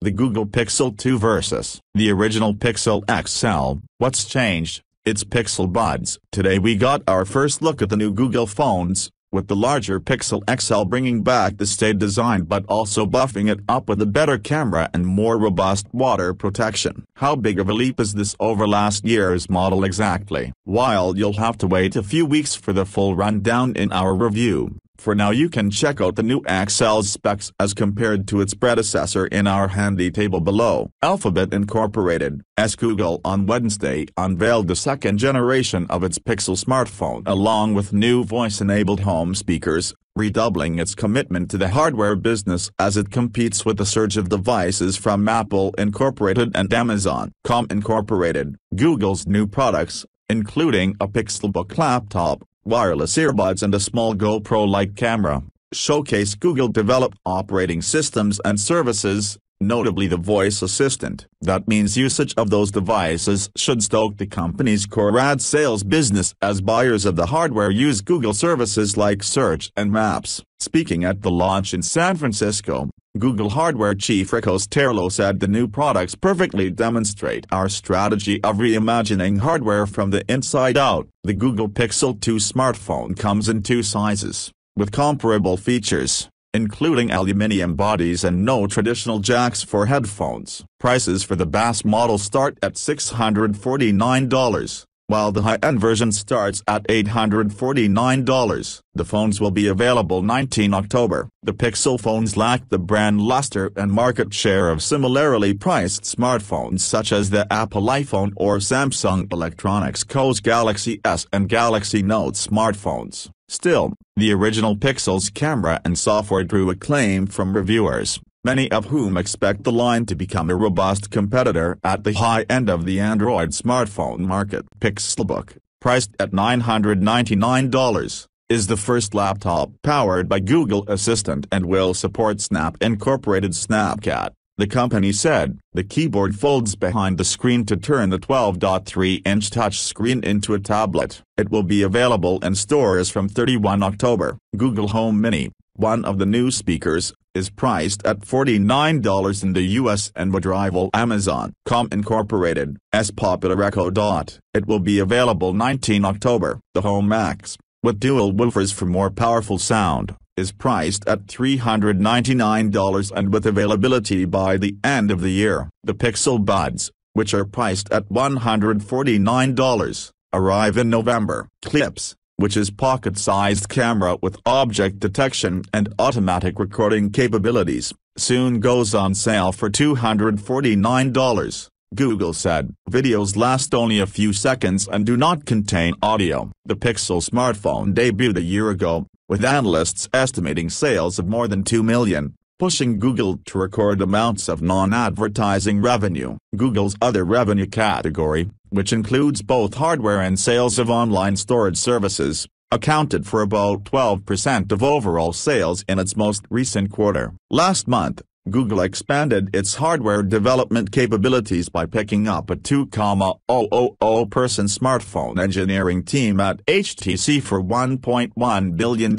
the Google Pixel 2 versus the original Pixel XL. What's changed? It's Pixel Buds. Today we got our first look at the new Google phones, with the larger Pixel XL bringing back the staid design but also buffing it up with a better camera and more robust water protection. How big of a leap is this over last year's model exactly? While you'll have to wait a few weeks for the full rundown in our review, for now you can check out the new XL's specs as compared to its predecessor in our handy table below. Alphabet Incorporated, Google on Wednesday unveiled the second generation of its Pixel smartphone along with new voice-enabled home speakers, redoubling its commitment to the hardware business as it competes with the surge of devices from Apple Incorporated and Amazon. Incorporated, Google's new products, including a Pixelbook laptop, wireless earbuds and a small GoPro-like camera, showcase Google-developed operating systems and services, notably the voice assistant. That means usage of those devices should stoke the company's core ad sales business as buyers of the hardware use Google services like Search and Maps. Speaking at the launch in San Francisco, Google hardware chief Rick Osterlo said the new products perfectly demonstrate our strategy of reimagining hardware from the inside out. The Google Pixel 2 smartphone comes in two sizes, with comparable features, including aluminum bodies and no traditional jacks for headphones. Prices for the base model start at $649, while the high-end version starts at $849. The phones will be available 19 October. The Pixel phones lack the brand luster and market share of similarly priced smartphones such as the Apple iPhone or Samsung Electronics Co.'s Galaxy S and Galaxy Note smartphones. Still, the original Pixel's camera and software drew acclaim from reviewers, many of whom expect the line to become a robust competitor at the high end of the Android smartphone market. Pixelbook, priced at $999, is the first laptop powered by Google Assistant and will support Snap Incorporated Snapchat. The company said, the keyboard folds behind the screen to turn the 12.3-inch touchscreen into a tablet. It will be available in stores from 31 October. Google Home Mini, one of the new speakers, is priced at $49 in the US and would rival Amazon. Incorporated, popular Echo Dot. It will be available 19 October. The Home Max, with dual woofers for more powerful sound, is priced at $399 and with availability by the end of the year. The Pixel Buds, which are priced at $149, arrive in November. Clips, which is pocket-sized camera with object detection and automatic recording capabilities, soon goes on sale for $249. Google said, videos last only a few seconds and do not contain audio. The Pixel smartphone debuted a year ago, with analysts estimating sales of more than 2 million, pushing Google to record amounts of non-advertising revenue. Google's other revenue category, which includes both hardware and sales of online storage services, accounted for about 12% of overall sales in its most recent quarter. Last month, Google expanded its hardware development capabilities by picking up a 2,000-person smartphone engineering team at HTC for $1.1 billion.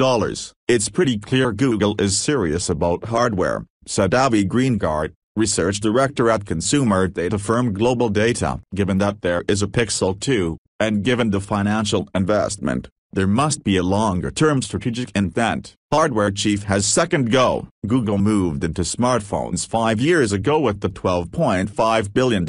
It's pretty clear Google is serious about hardware, said Avi Greengart, research director at consumer data firm Global Data. Given that there is a Pixel 2, and given the financial investment, there must be a longer-term strategic intent. Hardware chief has second go. Google moved into smartphones 5 years ago with the $12.5 billion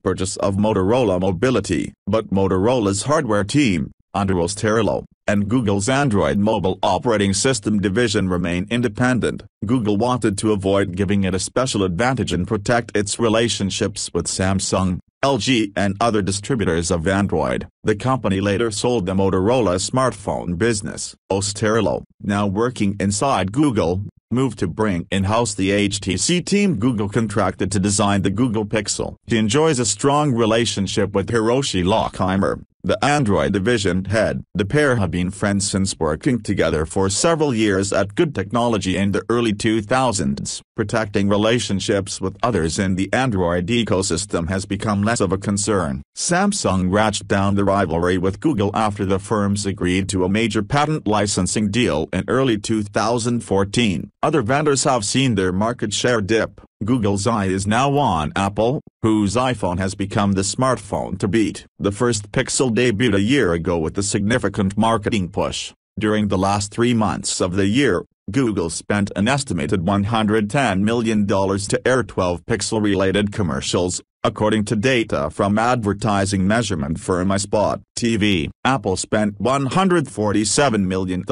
purchase of Motorola Mobility. But Motorola's hardware team, under Osterlo, and Google's Android mobile operating system division remain independent. Google wanted to avoid giving it a special advantage and protect its relationships with Samsung, LG and other distributors of Android. The company later sold the Motorola smartphone business. Osterlo, now working inside Google, moved to bring in-house the HTC team Google contracted to design the Google Pixel. He enjoys a strong relationship with Hiroshi Lockheimer, the Android division head. The pair have been friends since working together for several years at Good Technology in the early 2000s. protecting relationships with others in the Android ecosystem has become less of a concern. Samsung ratcheted down the rivalry with Google after the firms agreed to a major patent licensing deal in early 2014. Other vendors have seen their market share dip. Google's eye is now on Apple, whose iPhone has become the smartphone to beat. The first Pixel debuted a year ago with a significant marketing push. During the last 3 months of the year, Google spent an estimated $110 million to air 12 Pixel-related commercials, according to data from advertising measurement firm iSpot TV. Apple spent $147 million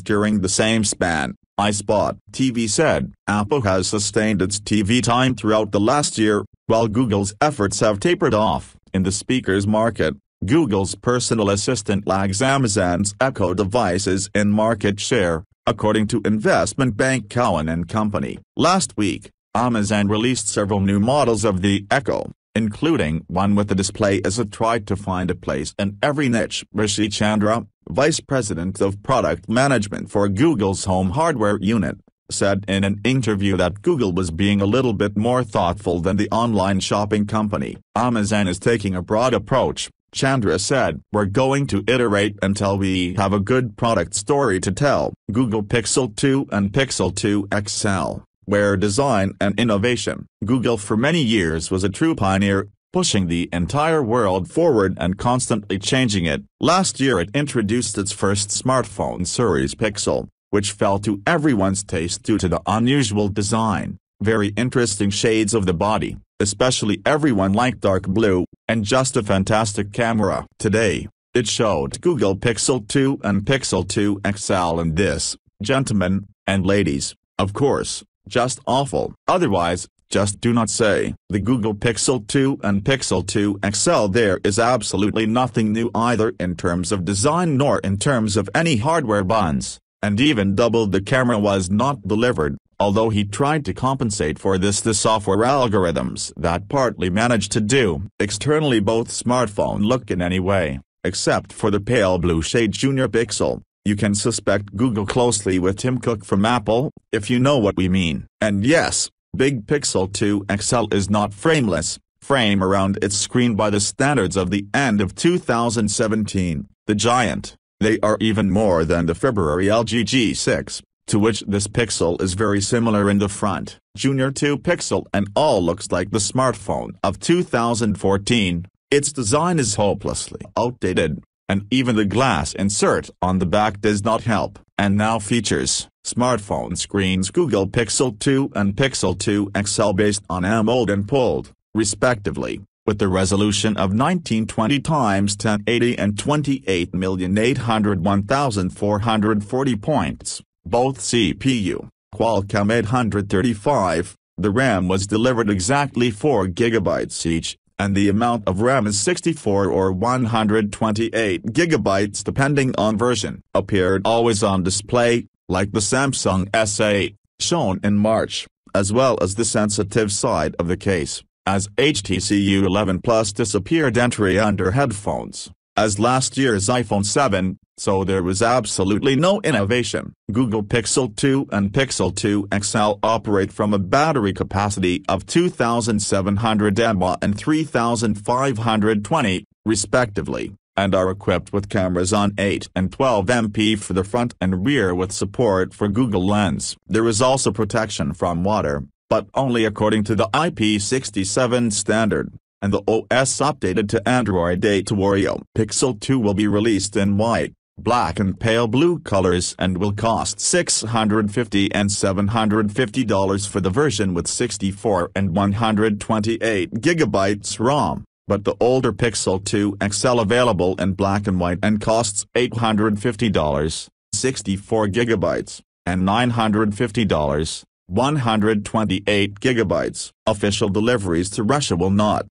during the same span, iSpot TV said. Apple has sustained its TV time throughout the last year, while Google's efforts have tapered off. In the speakers market, Google's personal assistant lags Amazon's Echo devices in market share, according to investment bank Cowen & Company. Last week, Amazon released several new models of the Echo, including one with a display as it tried to find a place in every niche. Rishi Chandra, vice president of product management for Google's home hardware unit, said in an interview that Google was being a little bit more thoughtful than the online shopping company. Amazon is taking a broad approach, Chandra said. We're going to iterate until we have a good product story to tell. Google Pixel 2 and Pixel 2 XL, where design and innovation. Google for many years was a true pioneer, pushing the entire world forward and constantly changing it. Last year it introduced its first smartphone series Pixel, which fell to everyone's taste due to the unusual design, very interesting shades of the body, especially everyone liked dark blue, and just a fantastic camera. Today, it showed Google Pixel 2 and Pixel 2 XL, and this, gentlemen and ladies, of course, just awful. Otherwise, just do not say. The Google Pixel 2 and Pixel 2 XL, there is absolutely nothing new either in terms of design nor in terms of any hardware buns, and even double the camera was not delivered, although he tried to compensate for this. The software algorithms that partly managed to do. Externally both smartphone look in any way, except for the pale blue shade Junior Pixel. You can suspect Google closely with Tim Cook from Apple, if you know what we mean. And yes, Big Pixel 2 XL is not frameless, frame around its screen by the standards of the end of 2017, the giant. They are even more than the February LG G6, to which this Pixel is very similar in the front. Junior 2 Pixel and all looks like the smartphone of 2014, its design is hopelessly outdated, and even the glass insert on the back does not help. And now features. Smartphone screens. Google Pixel 2 and Pixel 2 XL based on AMOLED and POLED, respectively, with the resolution of 1920 x 1080 and 28,801,440 points. Both CPU, Qualcomm 835, the RAM was delivered exactly 4 GB each, and the amount of RAM is 64 or 128 GB depending on version. Appeared always on display, like the Samsung S8, shown in March, as well as the sensitive side of the case, as HTC U11 Plus disappeared entry under headphones, as last year's iPhone 7, so there was absolutely no innovation. Google Pixel 2 and Pixel 2 XL operate from a battery capacity of 2,700 mAh and 3,520, respectively, and are equipped with cameras on 8 and 12 MP for the front and rear with support for Google Lens. There is also protection from water, but only according to the IP67 standard, and the OS updated to Android 8 to Oreo. Pixel 2 will be released in white, black and pale blue colors and will cost $650 and $750 for the version with 64 and 128 GB ROM, but the older Pixel 2 XL available in black and white and costs $850, 64 GB, and $950, 128 GB. Official deliveries to Russia will not